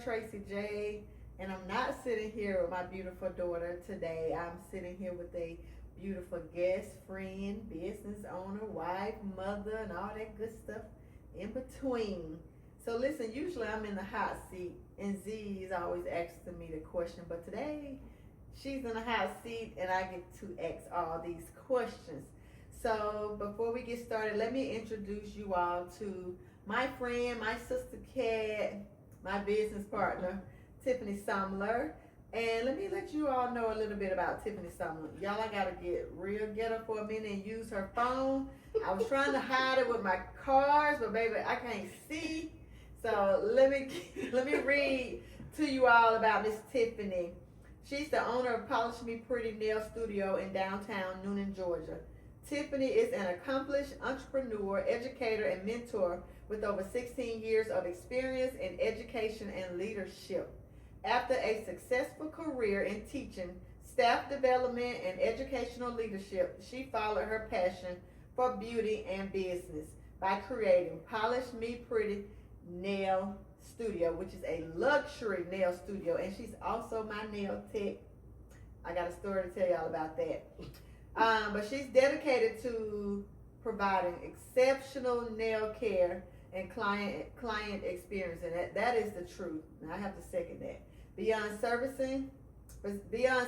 Tracy J, and I'm not sitting here with my beautiful daughter today. I'm sitting here with a beautiful guest, friend, business owner, wife, mother, and all that good stuff in between. So listen, usually I'm in the hot seat, and Z is always asking me the question, but today she's in the hot seat, and I get to ask all these questions. So before we get started, let me introduce you all to my friend, my sister Kat, my business partner, Tiffany Sumler. And let me let you all know a little bit about Tiffany Sumler. Y'all, I gotta get real ghetto for a minute and use her phone. I was trying to hide it with my cards, but baby, I can't see. So let me read to you all about Miss Tiffany. She's the owner of Polish Me Pretty Nail Studio in downtown Noonan, Georgia. Tiffany is an accomplished entrepreneur, educator, and mentor with over 16 years of experience in education and leadership. After a successful career in teaching, staff development, and educational leadership, she followed her passion for beauty and business by creating Polish Me Pretty Nail Studio, which is a luxury nail studio, and she's also my nail tech. I got a story to tell y'all about that. But she's dedicated to providing exceptional nail care and client experience, and that is the truth. And I have to second that. Beyond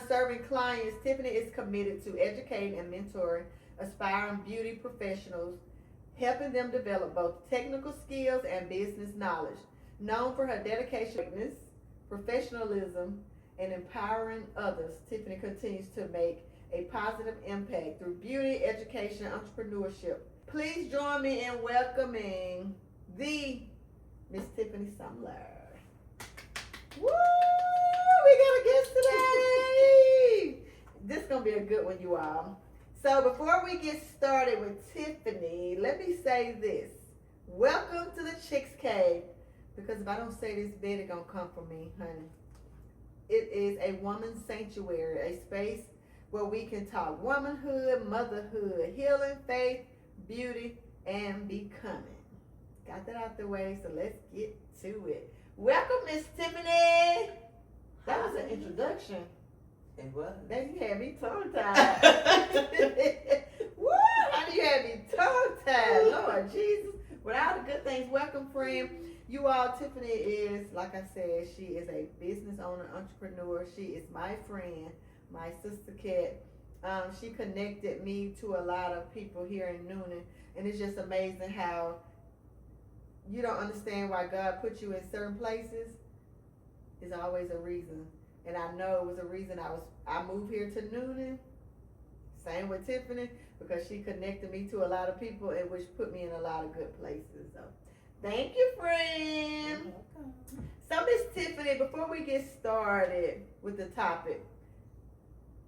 serving clients, Tiffany is committed to educating and mentoring aspiring beauty professionals, helping them develop both technical skills and business knowledge. Known for her dedication, professionalism, and empowering others, Tiffany continues to make a positive impact through beauty, education, and entrepreneurship. Please join me in welcoming the Miss Tiffany Sumler. Woo! We got a guest today. This is gonna be a good one, you all. So before we get started with Tiffany, let me say this: welcome to the Chicks Cave. Because if I don't say this, bed gonna come for me, honey. It is a woman's sanctuary, a space where we can talk womanhood, motherhood, healing, faith, beauty, and becoming. Got that out the way, so let's get to it. Welcome, Miss Tiffany. That was an introduction. It was. Baby, you had me tongue-tied. Woo! How you had me tongue-tied? Lord Jesus. With all the good things, welcome, friend. You all, Tiffany is, like I said, she is a business owner, entrepreneur. She is my friend, my sister Kat. She connected me to a lot of people here in Noonan, and it's just amazing how you don't understand why God put you in certain places. There's always a reason, and I know it was a reason I moved here to Noonan. Same with Tiffany, because she connected me to a lot of people, and which put me in a lot of good places. So, thank you, friend. So, Miss Tiffany, before we get started with the topic,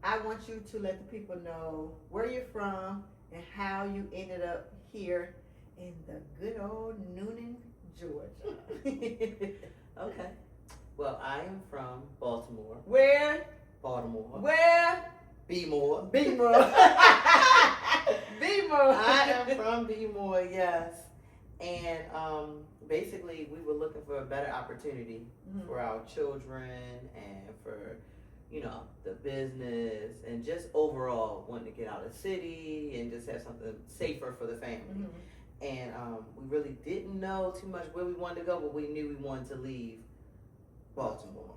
I want you to let the people know where you're from and how you ended up here in the good old Noonan, Georgia. Okay. Well, I am from Baltimore. Where? Baltimore. Where? B-more. B-more. B-more. I am from B-more, yes. And basically, we were looking for a better opportunity for our children and for, the business and just overall wanting to get out of the city and just have something safer for the family. And we really didn't know too much where we wanted to go, but we knew we wanted to leave Baltimore.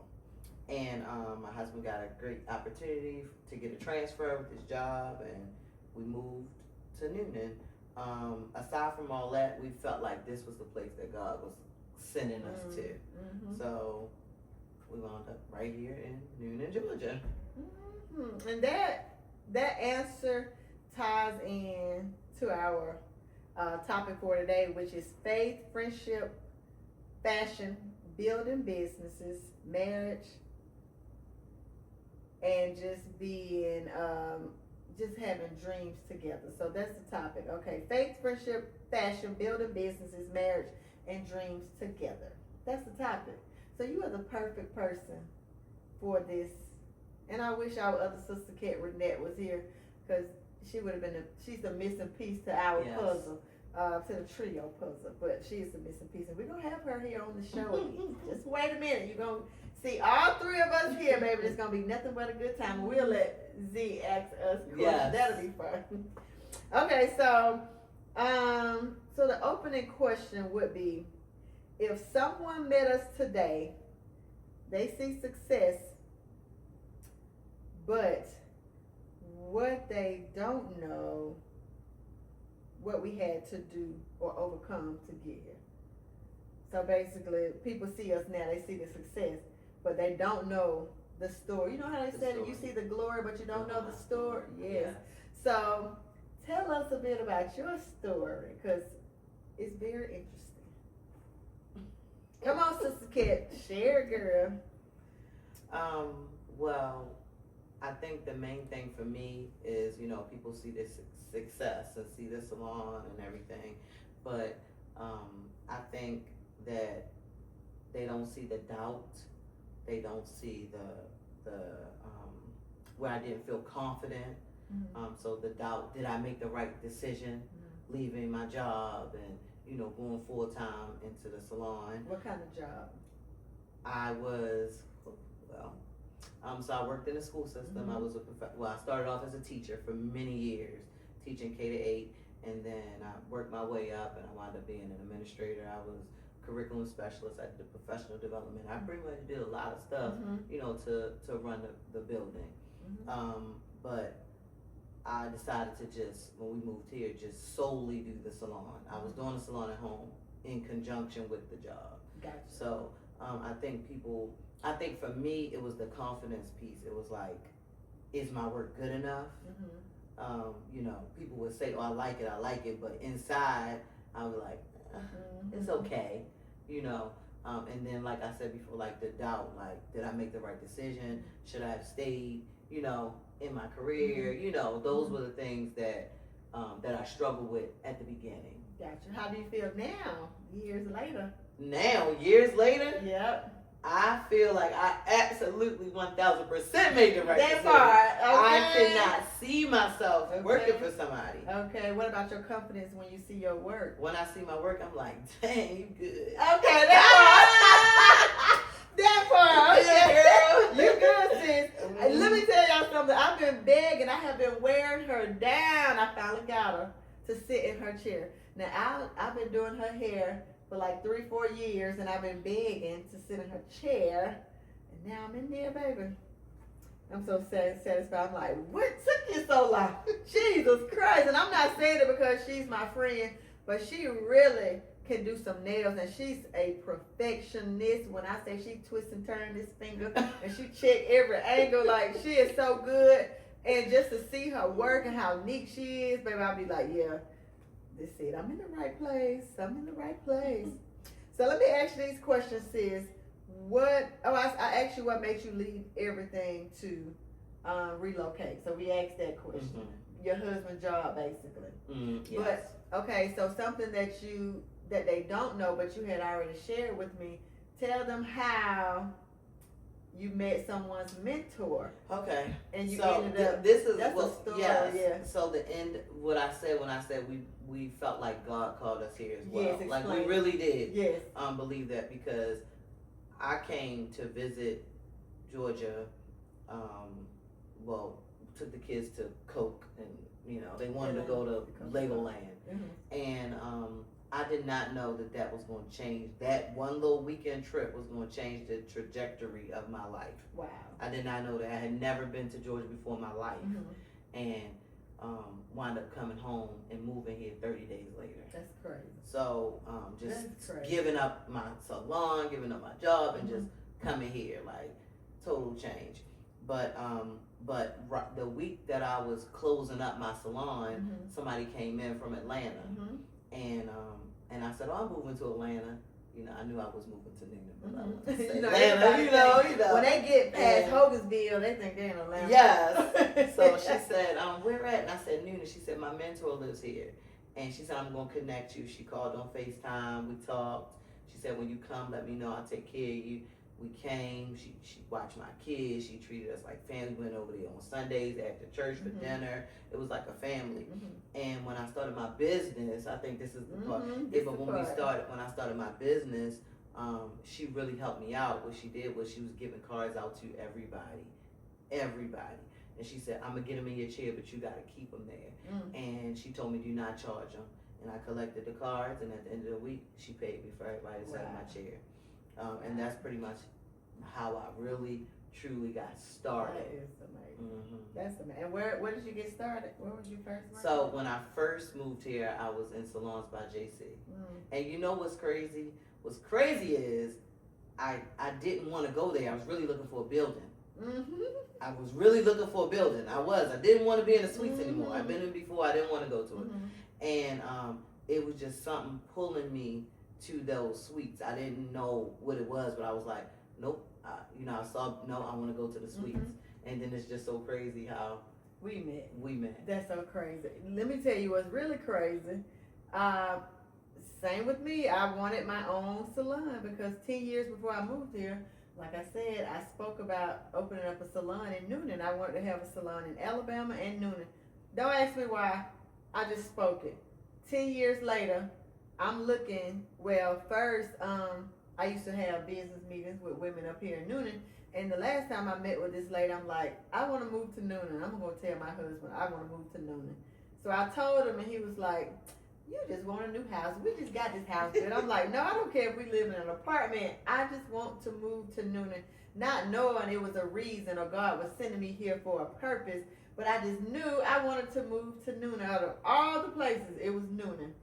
And my husband got a great opportunity to get a transfer with his job, and we moved to Noonan. Aside from all that, we felt like this was the place that God was sending us to. So we wound up right here in Noonan, Georgia. And that answer ties in to our topic for today, which is faith, friendship, fashion, building businesses, marriage, and just being, just having dreams together. So that's the topic. Okay, faith, friendship, fashion, building businesses, marriage, and dreams together. That's the topic. So you are the perfect person for this. And I wish our other sister, Kat Renette, was here, because she would have been she's the missing piece to our puzzle. to the trio puzzle, but she is the missing piece, and we're gonna have her here on the show again. Just wait a minute, you're gonna see all three of us here, baby. It's gonna be nothing but a good time. We'll let Z ask us questions. Yes. That'll be fun. Okay, so the opening question would be, if someone met us today, they see success, but what they don't know, what we had to do or overcome to get here. So basically, people see us now, they see the success, but they don't know the story. You know how they said it, you see the glory, but you don't know the story? Yes. So tell us a bit about your story, because it's very interesting. Come on, Sister Kit, share, girl. Well, I think the main thing for me is, you know, people see this success and see the salon and everything, but I think that they don't see the doubt. They don't see the where I didn't feel confident. Mm-hmm. So the doubt, did I make the right decision, leaving my job and, you know, going full time into the salon? What kind of job? I was, so I worked in the school system. I was I started off as a teacher for many years, teaching K-8, and then I worked my way up and I wound up being an administrator. I was curriculum specialist. I did professional development. I pretty much did a lot of stuff, you know, to run the building. But I decided to just, when we moved here, just solely do the salon. I was doing the salon at home in conjunction with the job. Gotcha. So I think for me, it was the confidence piece. It was like, is my work good enough? You know, people would say, oh, I like it, but inside, I was like, it's okay, you know. And then, like I said before, like the doubt, like, did I make the right decision? Should I have stayed, you know, in my career? You know, those were the things that I struggled with at the beginning. Gotcha. How do you feel now, years later? Now, years later? Yep. I feel like I absolutely 1000% made the right that decision. part. Okay. I cannot see myself working for somebody. Okay, what about your confidence when you see your work? When I see my work, I'm like, dang, you good. Okay, that part. That part. Okay. Yeah, girl. You good, sis. Let me tell y'all something. I've been begging. I have been wearing her down. I finally got her to sit in her chair. Now, I've been doing her hair for like 3-4 years, and I've been begging to sit in her chair, and now I'm in there, baby. I'm so satisfied. I'm like, what took you so long? Jesus Christ. And I'm not saying it because she's my friend, but she really can do some nails, and she's a perfectionist. When I say she twists and turns this finger, and she check every angle, like, she is so good. And just to see her work and how neat she is, baby, I'll be like, yeah, this it. I'm in the right place. I'm in the right place. So let me ask you these questions, sis. I asked you what makes you leave everything to relocate. So we asked that question. Your husband's job, basically. Yes. But okay, so something that they don't know, but you had already shared with me. Tell them how you met someone's mentor. Okay. And you so ended up. This is that's what. a story. Yes. Yeah. So the end. What I said when I said we felt like God called us here as well. Yes, like we really did. Yes. Believe that, because I came to visit Georgia. Took the kids to Coke, and you know they wanted to go to Legoland, and I did not know that was going to change. That one little weekend trip was going to change the trajectory of my life. Wow. I did not know that. I had never been to Georgia before in my life, and wound up coming home and moving here 30 days later. That's crazy. So just giving up my salon, giving up my job, and just coming here, like total change. But the week that I was closing up my salon, somebody came in from Atlanta, and I said, "Oh, I'm moving to Atlanta." You know, I knew I was moving to Newnan, but I wanted to say Atlanta. You know. When they get past Hogansville, they think they're in Atlanta. Yes. So she said, "Where at?" And I said, "Newnan." She said, "My mentor lives here," and she said, "I'm gonna connect you." She called on FaceTime. We talked. She said, "When you come, let me know. I'll take care of you." we came. She watched my kids. She treated us like family. We went over there on Sundays after church for dinner. It was like a family. And when I started my business, I think this is the part. But when I started my business, she really helped me out. What she did was she was giving cards out to everybody. And she said, I'm going to get them in your chair, but you got to keep them there. And she told me, do not charge them. And I collected the cards, and at the end of the week, she paid me for everybody that sat in my chair. And that's pretty much how I really, truly got started. That is amazing. That's amazing. And where did you get started? Where was you first working? So when I first moved here, I was in Salons by JC. And you know what's crazy? What's crazy is I didn't want to go there. I was really looking for a building. I was really looking for a building. I didn't want to be in the suites anymore. I've been in before. I didn't want to go to it. And it was just something pulling me to those suites. I didn't know what it was, but I was like, nope. I want to go to the suites. And then it's just so crazy how we met. We met. That's so crazy. Let me tell you what's really crazy. Same with me. I wanted my own salon because 10 years before I moved here, like I said, I spoke about opening up a salon in Noonan. I wanted to have a salon in Alabama and Noonan. Don't ask me why. I just spoke it. 10 years later, I'm looking. Well, first, I used to have business meetings with women up here in Noonan. And the last time I met with this lady, I'm like, I want to move to Noonan. I'm going to tell my husband I want to move to Noonan. So I told him, and he was like, you just want a new house. We just got this house good. I'm like, no, I don't care if we live in an apartment. I just want to move to Noonan. Not knowing it was a reason or God was sending me here for a purpose. But I just knew I wanted to move to Noonan. Out of all the places, it was Noonan.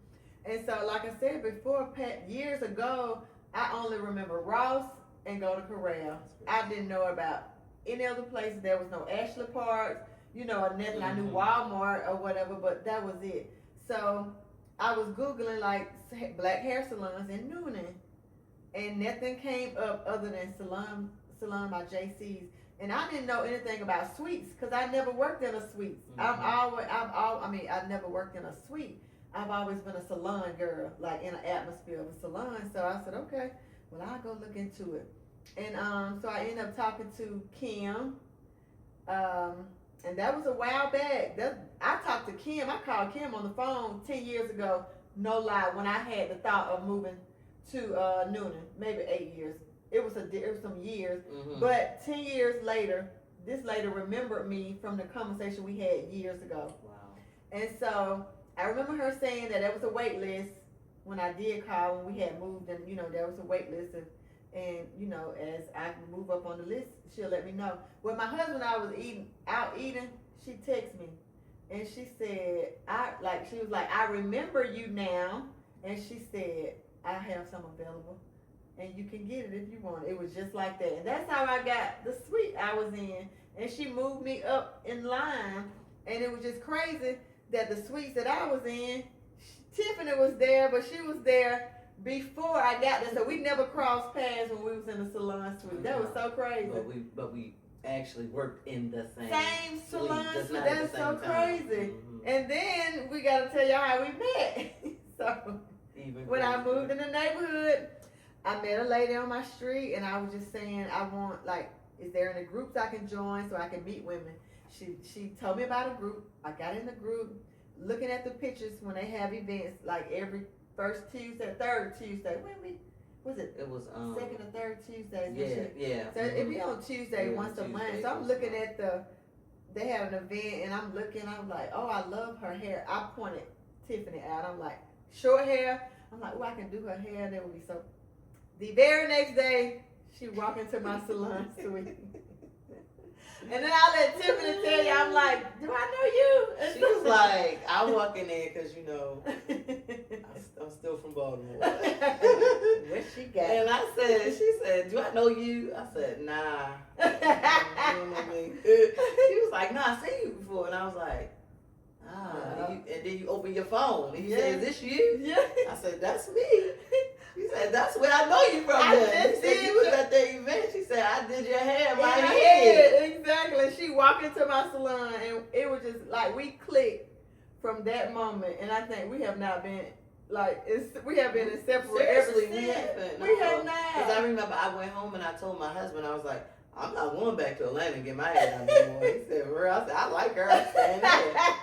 And so, like I said before, years ago, I only remember Ross and go to Corral. I didn't know about any other places. There was no Ashley Parks, or nothing. I knew Walmart or whatever, but that was it. So I was Googling like black hair salons in Noonan, and nothing came up other than salon by JC's. And I didn't know anything about suites because I never worked in a suite. I never worked in a suite. I've always been a salon girl, like in an atmosphere of a salon. So I said, okay, well, I'll go look into it. And so I ended up talking to Kim, and that was a while back. I talked to Kim. I called Kim on the phone 10 years ago, no lie, when I had the thought of moving to Noonan, maybe 8 years. It was some years, but 10 years later, this lady remembered me from the conversation we had years ago. Wow. And so I remember her saying that there was a wait list when I did call when we had moved, and there was a wait list, and as I move up on the list, she'll let me know. When my husband and I was out eating, she texted me, and she said, she was like, I remember you now, and she said, I have some available. And you can get it if you want. It was just like that. And that's how I got the suite I was in. And she moved me up in line. And it was just crazy that the suites that I was in, Tiffany was there, but she was there before I got there. So we never crossed paths when we was in the salon suite. That was so crazy. But we actually worked in the same salon suite. That's so crazy. And then we got to tell y'all how we met. So when I moved in the neighborhood, I met a lady on my street, and I was just saying, I want, is there any groups I can join so I can meet women? She told me about a group. I got in the group, looking at the pictures when they have events, like every third Tuesday. Was it? It was second or third Tuesday. Yeah. So it'd be on Tuesday once a month. So I'm looking at they have an event, and I'm like, oh, I love her hair. I pointed Tiffany out. I'm like, short hair. I'm like, oh, I can do her hair. That would be so. The very next day, she walked into my salon suite. And then I let Tiffany tell you, I'm like, do I know you? And she was like, I walk in there because, I'm still from Baltimore. What she got? And she said, do I know you? I said, nah. You don't know me. She was like, no, I've seen you before. And I was like, and then you open your phone. And you said, is this you? Yeah. I said, that's me. She said, that's where I know you from. She said, you was at the event. She said, I did your hair right here. Exactly. She walked into my salon, and it was just like we clicked from that moment. And I think we have not been Like we have been inseparable Seriously, ever we since. haven't. We have Because I not. remember I went home and I told my husband, I was like, I'm not going back to Atlanta and get my hair done anymore. He said, for real? I said, I like her. I'm staying there.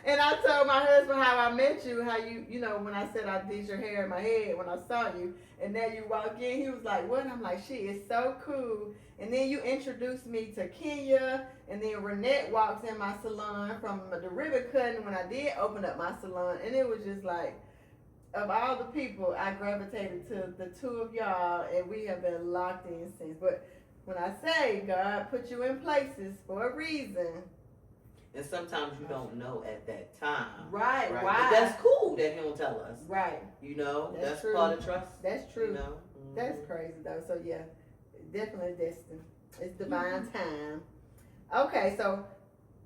And I told my husband how I met you, how you know, when I said I did your hair in my head when I saw you, and now you walk in, he was like, what? I'm like, she is so cool. And then you introduced me to Kenya, and then Renette walks in my salon from the ribbon cutting when I did open up my salon, and it was just like, of all the people, I gravitated to the two of y'all, and we have been locked in since. But when I say God put you in places for a reason. And sometimes you don't know at that time. Right. Why? Why? But that's cool that he don't tell us. Right. You know, that's true. part of trust. That's true. You know? Mm-hmm. That's crazy though. So yeah, definitely destined. It's divine time. Okay, so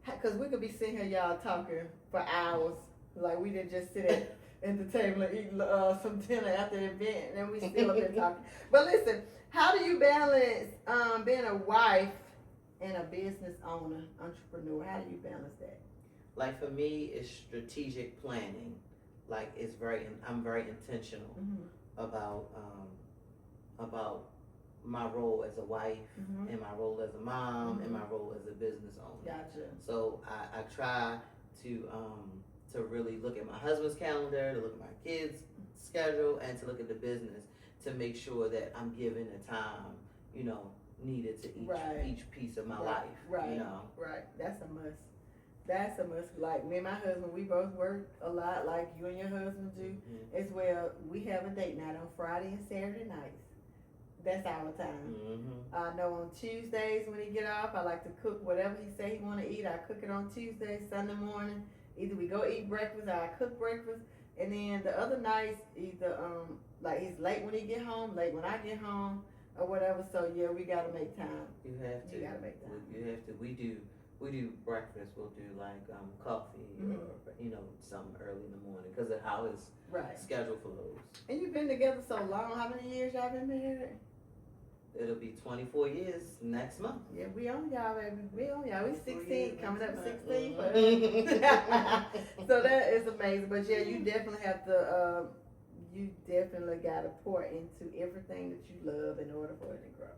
because we could be sitting here y'all talking for hours, like we didn't just sit at the table and eat some dinner after the event, and we still up here talking. But listen, how do you balance being a wife and a business owner, entrepreneur? How do you balance that? Like for me, it's strategic planning. Like I'm very intentional about my role as a wife and my role as a mom and my role as a business owner. Gotcha. So I try to really look at my husband's calendar, to look at my kids' schedule, and to look at the business to make sure that I'm giving the time, you know, needed to each piece of my life. Right. You know. Right. That's a must. That's a must. Like me and my husband, we both work a lot, like you and your husband do as well. We have a date night on Friday and Saturday nights. That's our time. I know on Tuesdays when he get off, I like to cook whatever he say he want to eat. I cook it on Tuesday, Sunday morning. Either we go eat breakfast or I cook breakfast. And then the other nights, either like he's late when he get home, late when I get home, or whatever. So yeah, we gotta make time. You have to. You gotta make time. You have to. We do breakfast. We'll do like coffee or you know something early in the morning because of how his schedule flows. And you've been together so long. How many years y'all been married? It'll be 24 years next month. Yeah, we on y'all, baby. We on y'all. We 16, coming up 16. So that is amazing. But yeah, you definitely have to. You definitely got to pour into everything that you love in order for it to grow.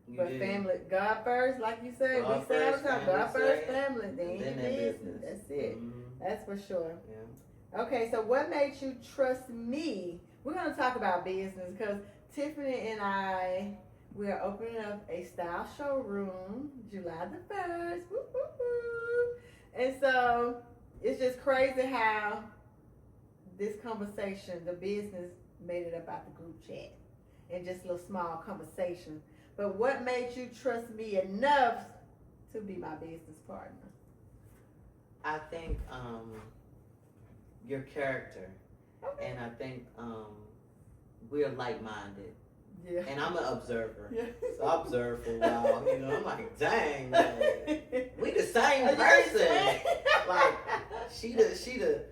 But family, God first, like you say, we say all the time, God first, family, then your business. That's it. That's for sure. Yeah. Okay, so what made you trust me? We're going to talk about business because Tiffany and I, we are opening up a style showroom July the 1st. Woo, woo, woo. And so it's just crazy how this conversation, the business, made it about the group chat and just a little small conversation. But what made you trust me enough to be my business partner? I think your character, okay. And I think we're like-minded. Yeah. And I'm an observer. Yeah. So I observe for a while, you know. I'm like, dang, man, we the same person. Like, she the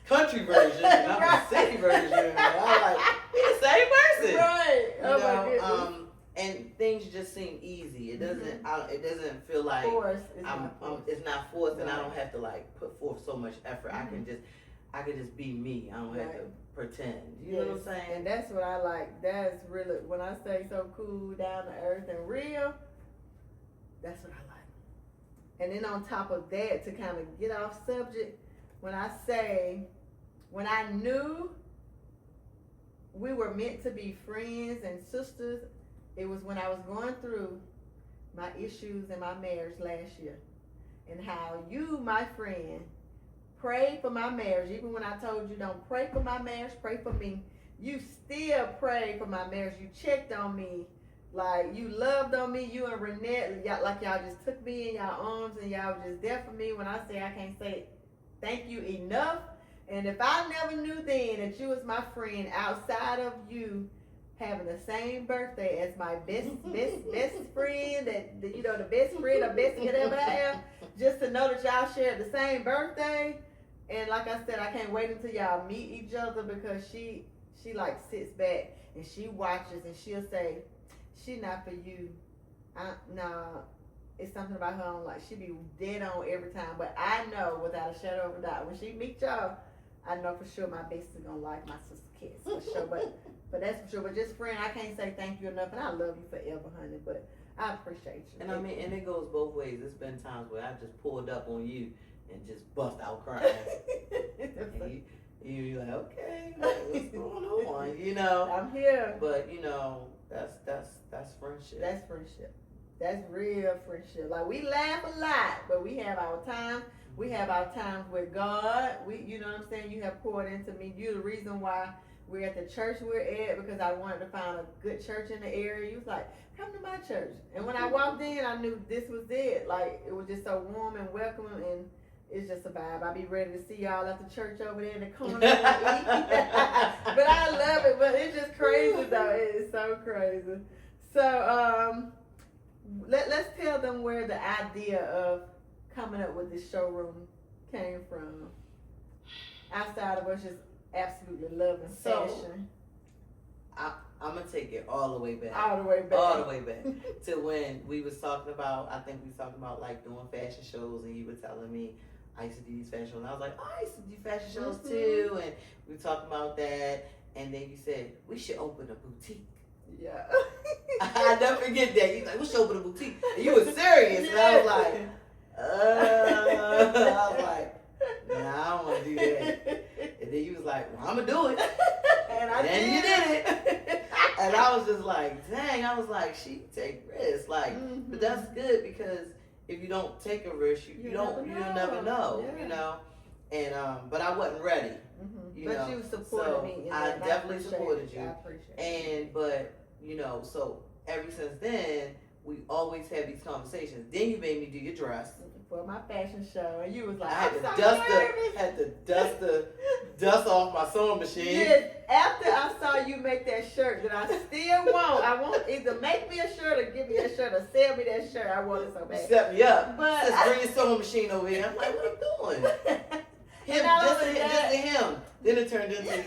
country version, and I'm the city version. And I'm like, we the same person. Right. You know, and things just seem easy. It doesn't. It doesn't feel like it's not forced, and I don't have to like put forth so much effort. I can just be me. I don't have to pretend. You know what I'm saying? And that's what I like. That's really, when I say so cool, down to earth, and real, that's what I like. And then on top of that, to kind of get off subject, when I knew we were meant to be friends and sisters, it was when I was going through my issues in my marriage last year. And how you, my friend, prayed for my marriage. Even when I told you don't pray for my marriage, pray for me, you still prayed for my marriage. You checked on me. Like, you loved on me. You and Renette, like y'all just took me in y'all arms and y'all were just there for me. When I say I can't say thank you enough. And if I never knew then that you was my friend outside of you having the same birthday as my best friend, that you know, the best friend or best you could ever have, just to know that y'all shared the same birthday. And like I said, I can't wait until y'all meet each other, because she like sits back and she watches and she'll say, she not for you. No, it's something about her on, like she be dead on every time. But I know without a shadow of a doubt, when she meet y'all, I know for sure my bestie is gonna like my sister Kiss for sure. But that's for sure. But just friend, I can't say thank you enough, and I love you forever, honey. But I appreciate you. And I mean, and it goes both ways. There's been times where I just pulled up on you and just bust out crying. And you're like, okay, what's going on? You know. I'm here. But you know, that's friendship. That's friendship. That's real friendship. Like we laugh a lot, but we have our time. We have our times with God. You know what I'm saying? You have poured into me. You're the reason why we're at the church we're at, because I wanted to find a good church in the area. You was like, come to my church. And when I walked in, I knew this was it. Like, it was just so warm and welcoming, and it's just a vibe. I'll be ready to see y'all at the church over there in the corner. But I love it. But it's just crazy, though. It is so crazy. So, let's tell them where the idea of coming up with this showroom came from. Outside of us just absolutely loving fashion. I'm gonna take it all the way back. All the way back. All the way back to when we was talking about. I think we was talking about like doing fashion shows, and you were telling me I used to do these fashion shows. And I was like, oh, I used to do fashion shows too, and we were talking about that. And then you said we should open a boutique. Yeah. I never forget that. You like, we should open a boutique, and you were serious, and I was like, nah, I don't want to do that. And then you was like, well, I'm gonna do it. And you did it. And I was just like, dang, I was like, she take risks. Like, but that's good, because if you don't take a risk, you'll never know, yeah. you know? And, but I wasn't ready. Mm-hmm. You but know? you supported me. I definitely supported you. I appreciate it. But, you know, so ever since then, we always have these conversations. Then you made me do your dress. For my fashion show, and you was like, I had to dust off my sewing machine. Yes, after I saw you make that shirt that I still want. I want either make me a shirt or give me a shirt or sell me that shirt. I want it so bad. Set me up. But just bring your sewing machine over here. I'm like, what are you doing? Just to him. Then it turned into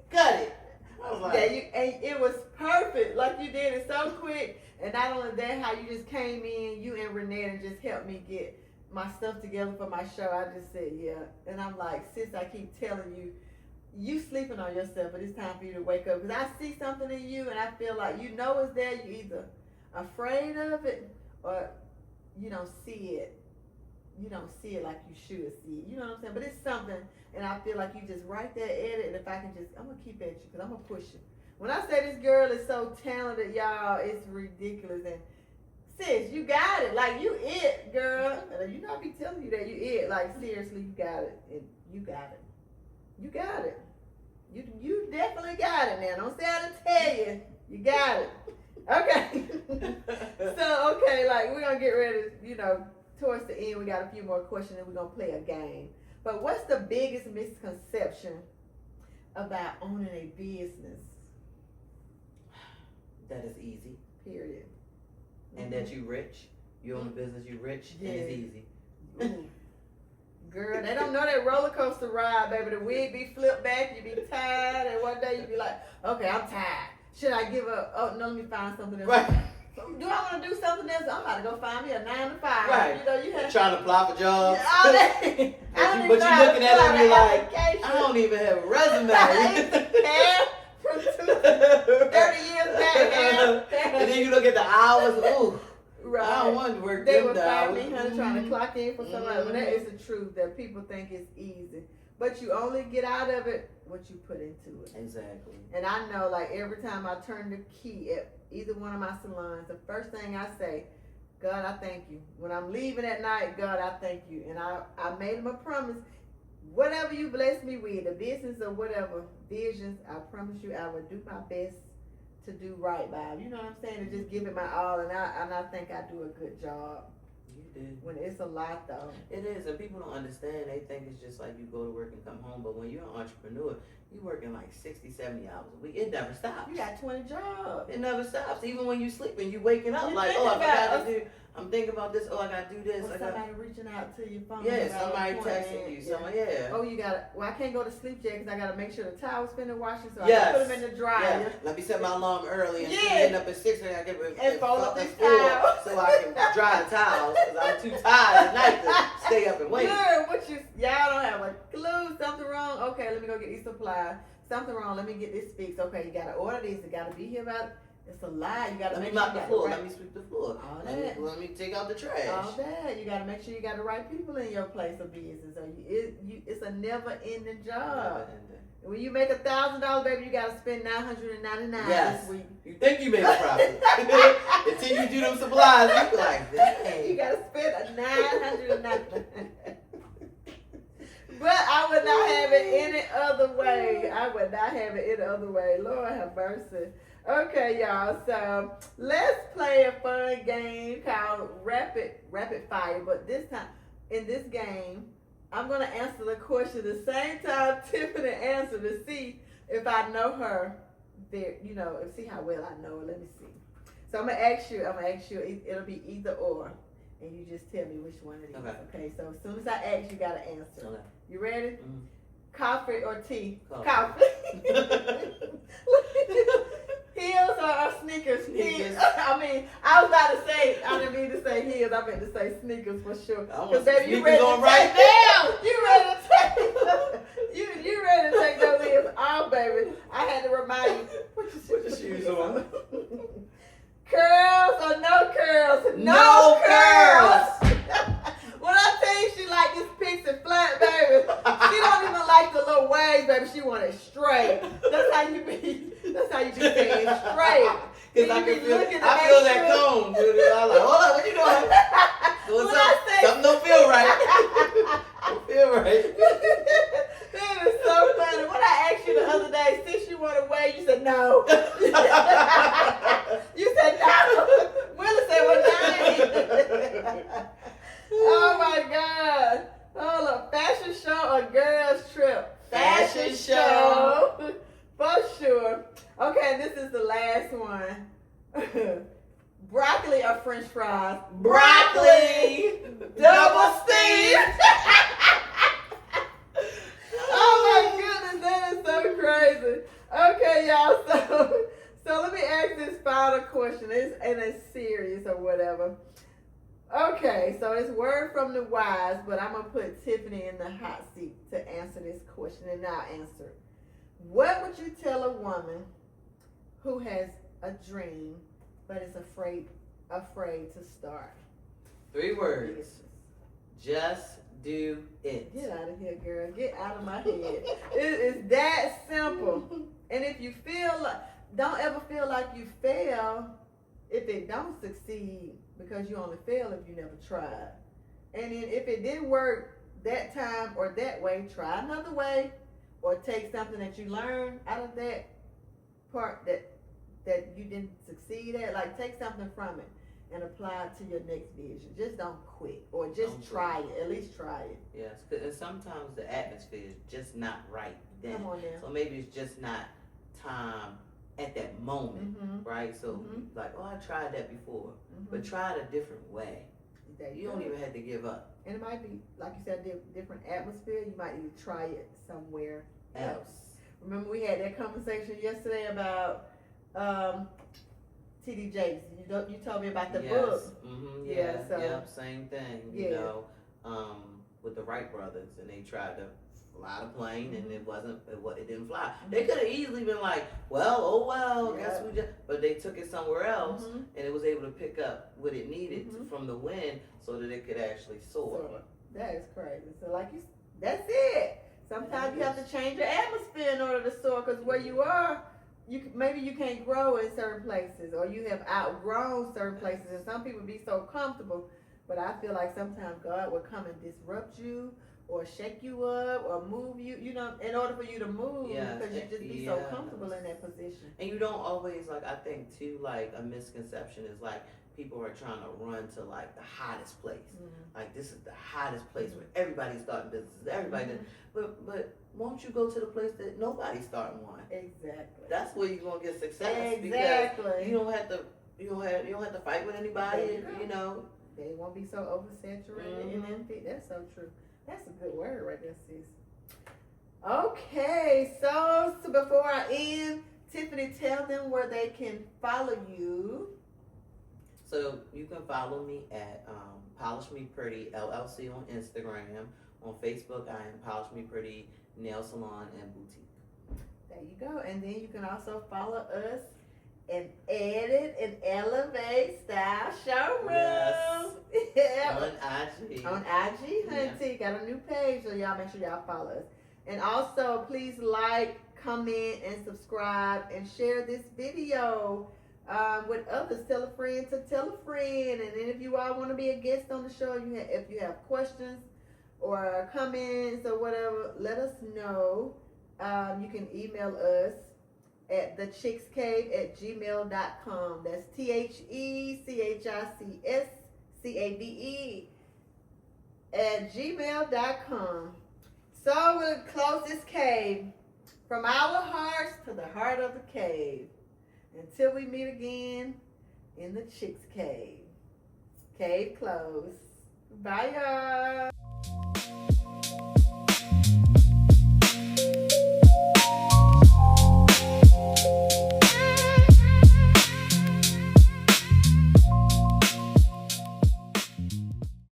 cut it. I was like, and it was perfect. Like you did it so quick. And not only that, how you just came in, you and Renee, and just helped me get my stuff together for my show. I just said, yeah. And I'm like, sis, I keep telling you, you sleeping on yourself, but it's time for you to wake up. Because I see something in you, and I feel like you know it's there. You either afraid of it, or you don't see it. You don't see it like you should see it. You know what I'm saying? But it's something, and I feel like you just right there at it. And if I can just, I'm going to keep at you, because I'm going to push you. When I say this girl is so talented, y'all, it's ridiculous. And sis, you got it. Like, you it, girl. And you know I be telling you that you it. Like, seriously, you got it. And you got it. You got it. You definitely got it now. Don't say I didn't tell you. You got it. Okay. So, okay, like, we're going to get ready, you know, towards the end. We got a few more questions, and we're going to play a game. But what's the biggest misconception about owning a business? That is easy. Period. And that you rich. You own a business, you rich, and it's easy. Ooh. Girl, they don't know that roller coaster ride, baby. The wig be flipped back, you be tired, and one day you be like, okay, I'm tired. Should I give up? Oh, no, let me find something else. Right. Do I want to do something else? I'm about to go find me a 9 to 5. Right. You know, you have trying to apply for jobs. all that. But you looking at it and be like, I don't even have a resume. From 30 years back. And then you look at the hours. Ooh, right. I don't want to work They them would find hours. me, honey, trying to clock in for somebody. But that is the truth, that people think it's easy. But you only get out of it what you put into it. Exactly. And I know, like, every time I turn the key at either one of my salons, the first thing I say, God, I thank you. When I'm leaving at night, God, I thank you. And I made him a promise. Whatever you bless me with, the business or whatever, visions, I promise you I will do my best to do right by. You know what I'm saying? To just give it my all, and I think I do a good job. You did. When it's a lot, though. It is, and people don't understand. They think it's just like you go to work and come home. But when you're an entrepreneur, you're working like 60, 70 hours a week. It never stops. You got 20 jobs. It never stops. Even when you're sleeping, you waking up You like, think oh, I about forgot to do. I'm thinking about this. Oh, I gotta do this. Or somebody reaching out to your phone. Yeah, somebody texting you. Somebody, yeah. Oh, you gotta. Well, I can't go to sleep yet because I gotta make sure the towel's finished washing, so Yes. I can put them in the dryer. Yeah. Let me set my alarm early and Yeah. end up at 6 and I get And fold up this towel so I can dry the towels because I'm too tired at night to stay up and wait. Girl, y'all don't have a clue. Something wrong? Okay, let me go get these supplies. Something wrong? Let me get this fixed. Okay, you gotta order these. It gotta be here about. It's a lie. You gotta Let me make mop sure the you floor. got Let me sweep the floor. All that. Let me take out the trash. All that. You gotta make sure you got the right people in your place of business. Or it's a never-ending job. When you make $1,000, baby, you gotta spend $999 this week. You think you made a profit until you do them supplies. You be like, dang. You gotta spend $999. But I would not have it any other way. I would not have it any other way. Lord have mercy. Okay, y'all. So let's play a fun game called Rapid Fire. But this time, in this game, I'm gonna answer the question the same time Tiffany answered to see if I know her. See how well I know her. Let me see. So I'm gonna ask you. It'll be either or, and you just tell me which one it is. Okay. So as soon as I ask, you gotta answer. Okay. You ready? Mm-hmm. Coffee or tea? Coffee. Heels or sneakers? Sneakers. I was about to say, I didn't mean to say heels. I meant to say sneakers for sure. Because baby, you ready on right now. You ready to take you ready to take those heels off, baby. I had to remind you. Put your shoes on. Curls or no curls? No curls. When I tell you she like this pixie flat, baby, she don't even like the little waves, baby. She want it straight. That's how you be saying straight. Because I feel that cone. I'm like, hold on, what you doing? Something don't feel right. Don't feel right. That is so funny. When I asked you the other day, since you want to wave, you said no. You said no. Willie said, well, no. Oh my God. Hold up. Fashion show or girls trip? Fashion show. For sure. Okay, this is the last one. Broccoli or French fries? Broccoli. Double steam. Oh my goodness, that is so crazy. Okay, y'all. So let me ask this final question. It's in a series or whatever. Okay, so it's word from the wise, but I'm gonna put Tiffany in the hot seat to answer this question, and I'll answer it. What would you tell a woman who has a dream but is afraid to start? 3 words. Just do it. Get out of here, girl. Get out of my head. It is that simple. And if you don't ever feel like you fail if it don't succeed, because you only fail if you never tried. And then if it didn't work that time or that way, try another way, or take something that you learned out of that part that you didn't succeed at. Like, take something from it and apply it to your next vision. Just don't quit, or just try it. At least try it. Yes, and sometimes the atmosphere is just not right then. Come on now. So maybe it's just not time at that moment, right? So like, oh, I tried that before, but try it a different way. You don't even have to give up. And it might be, like you said, different atmosphere. You might need to try it somewhere else. Remember, we had that conversation yesterday about T.D. Jakes. You told me about the book. Same thing. Yeah. You know, with the Wright brothers, and they tried to fly the plane, and it didn't fly. They could have easily been like, guess we just, but they took it somewhere else, and it was able to pick up what it needed from the wind, so that it could actually soar. That is crazy. So that's it. Sometimes you have to change your atmosphere in order to soar, because where you are, maybe you can't grow in certain places, or you have outgrown certain places, and some people be so comfortable. But I feel like sometimes God will come and disrupt you, or shake you up, or move you, in order for you to move, because you just be so comfortable in that position. And you don't always, I think too, a misconception is people are trying to run to the hottest place. Like, this is the hottest place where everybody's starting businesses, everybody but won't you go to the place that nobody's starting one? Exactly. That's where you're gonna get success. Exactly. Because you don't have to fight with anybody, They won't be so oversaturated in that feed. That's so true. That's a good word right there, sis. Okay, so before I end, Tiffany, tell them where they can follow you. So you can follow me at Polish Me Pretty LLC on Instagram. On Facebook, I am Polish Me Pretty Nail Salon and Boutique. There you go. And then you can also follow us and Edit and Elevate Style Showroom. Yes. On IG. On IG, hunty. Got a new page, so y'all make sure y'all follow us. And also, please like, comment, and subscribe, and share this video with others. Tell a friend to tell a friend. And then if you all want to be a guest on the show, if you have questions or comments or whatever, let us know. You can email us at thechickscave@gmail.com. That's THECHICSCAVE @gmail.com. So we'll close this cave from our hearts to the heart of the cave. Until we meet again in the Chicks Cave. Cave closed. Bye, y'all.